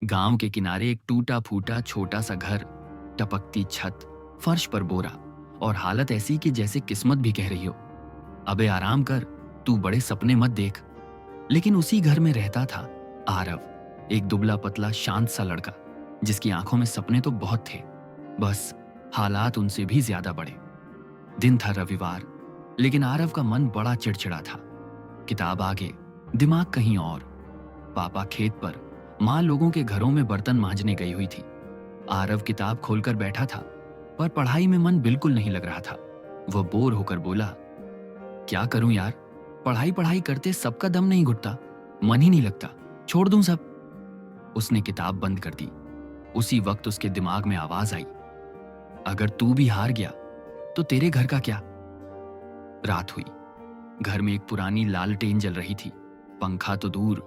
गांव के किनारे एक टूटा फूटा छोटा सा घर, टपकती छत, फर्श पर बोरा और हालत ऐसी कि जैसे किस्मत भी कह रही हो, अबे आराम कर, तू बड़े सपने मत देख। लेकिन उसी घर में रहता था आरव, एक दुबला पतला शांत सा लड़का जिसकी आंखों में सपने तो बहुत थे, बस हालात उनसे भी ज्यादा बड़े। दिन था रविवार, लेकिन आरव का मन बड़ा चिड़चिड़ा था। किताब आगे, दिमाग कहीं और। पापा खेत पर, माँ लोगों के घरों में बर्तन मांजने गई हुई थी। आरव किताब खोलकर बैठा था, पर पढ़ाई में मन बिल्कुल नहीं लग रहा था। वह बोर होकर बोला, क्या करूं यार, पढ़ाई पढ़ाई करते सबका दम नहीं घुटता, मन ही नहीं लगता, छोड़ दूं सब। उसने किताब बंद कर दी। उसी वक्त उसके दिमाग में आवाज आई, अगर तू भी हार गया तो तेरे घर का क्या। रात हुई। घर में एक पुरानी लालटेन जल रही थी। पंखा तो दूर,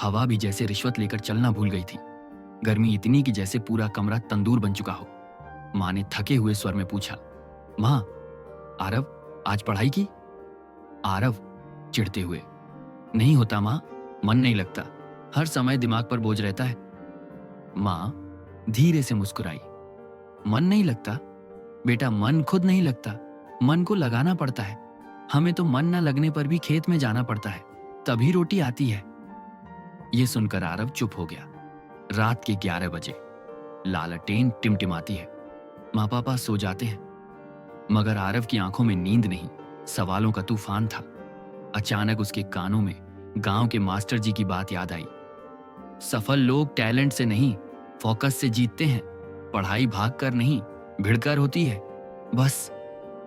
हवा भी जैसे रिश्वत लेकर चलना भूल गई थी। गर्मी इतनी कि जैसे पूरा कमरा तंदूर बन चुका हो। माँ ने थके हुए स्वर में पूछा, माँ, आरव आज पढ़ाई की? आरव चिढ़ते हुए, नहीं होता माँ, मन नहीं लगता, हर समय दिमाग पर बोझ रहता है। माँ धीरे से मुस्कुराई, मन नहीं लगता बेटा, मन खुद नहीं लगता, मन को लगाना पड़ता है। हमें तो मन न लगने पर भी खेत में जाना पड़ता है, तभी रोटी आती है। यह सुनकर आरव चुप हो गया। रात के 11 बजे। लालटेन टिमटिमाती है। माँ पापा सो जाते हैं, मगर आरव की आंखों में नींद नहीं, सवालों का तूफान था। अचानक उसके कानों में गांव के मास्टर जी की बात याद आई। सफल लोग टैलेंट से नहीं, फोकस से जीतते हैं। पढ़ाई भाग कर नहीं, भिड़कर होती है। बस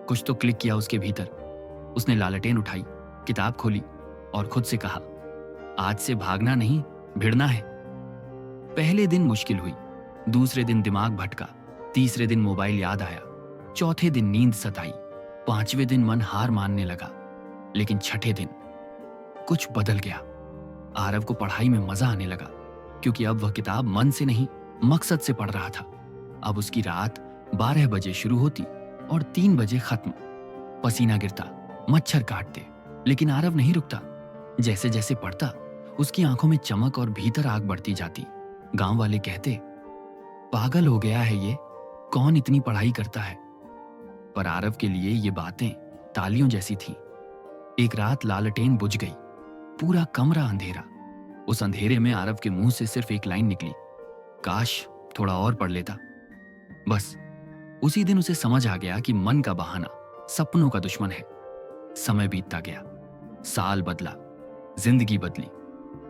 कुछ तो क्लिक किया उसके भीतर। उसने लालटेन उठाई, किताब खोली और खुद से कहा, आज से भागना नहीं, भिड़ना है। पहले दिन मुश्किल हुई, दूसरे दिन दिमाग भटका, तीसरे दिन मोबाइल याद आया, चौथे दिन नींद सताई, पांचवें दिन मन हार मानने लगा। लेकिन छठे दिन कुछ बदल गया। आरव को पढ़ाई में मजा आने लगा, क्योंकि अब वह किताब मन से नहीं, मकसद से पढ़ रहा था। अब उसकी रात 12 बजे शुरू होती और 3 बजे खत्म। पसीना गिरता, मच्छर काटते, लेकिन आरव नहीं रुकता। जैसे जैसे पढ़ता, उसकी आंखों में चमक और भीतर आग बढ़ती जाती। गांव वाले कहते, पागल हो गया है ये, कौन इतनी पढ़ाई करता है। पर आरव के लिए ये बातें तालियों जैसी थीं। एक रात लालटेन बुझ गई, पूरा कमरा अंधेरा। उस अंधेरे में आरव के मुंह से सिर्फ एक लाइन निकली, काश थोड़ा और पढ़ लेता। बस उसी दिन उसे समझ आ गया कि मन का बहाना सपनों का दुश्मन है। समय बीतता गया, साल बदला, जिंदगी बदली,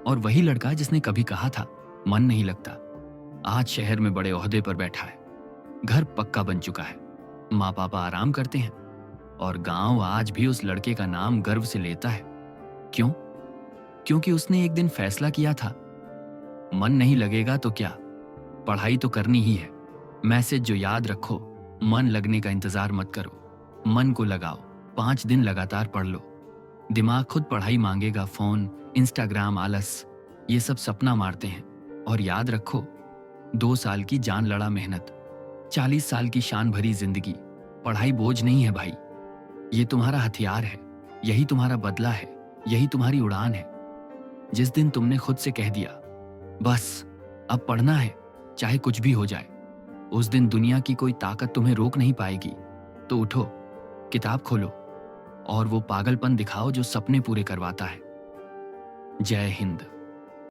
और वही लड़का जिसने कभी कहा था मन नहीं लगता, आज शहर में बड़े ओहदे पर बैठा है। घर पक्का बन चुका है, माँ पापा आराम करते हैं, और गांव आज भी उस लड़के का नाम गर्व से लेता है। क्यों? क्योंकि उसने एक दिन फैसला किया था, मन नहीं लगेगा तो क्या, पढ़ाई तो करनी ही है। मैसेज जो याद रखो, मन लगने का इंतजार मत करो, मन को लगाओ, 5 दिन लगातार पढ़ लो। दिमाग खुद पढ़ाई मांगेगा, फोन, इंस्टाग्राम, आलस, ये सब सपना मारते हैं। और याद रखो, 2 साल की जान लड़ा मेहनत, 40 साल की शान भरी जिंदगी, पढ़ाई बोझ नहीं है भाई, ये तुम्हारा हथियार है, यही तुम्हारा बदला है, यही तुम्हारी उड़ान है। जिस दिन तुमने खुद से कह दिया, बस अब पढ़ना है, चाहे कुछ भी हो जाए, उस दिन दुनिया की कोई ताकत तुम्हें रोक नहीं पाएगी। तो उठो, किताब खोलो और वो पागलपन दिखाओ जो सपने पूरे करवाता है। जय हिंद।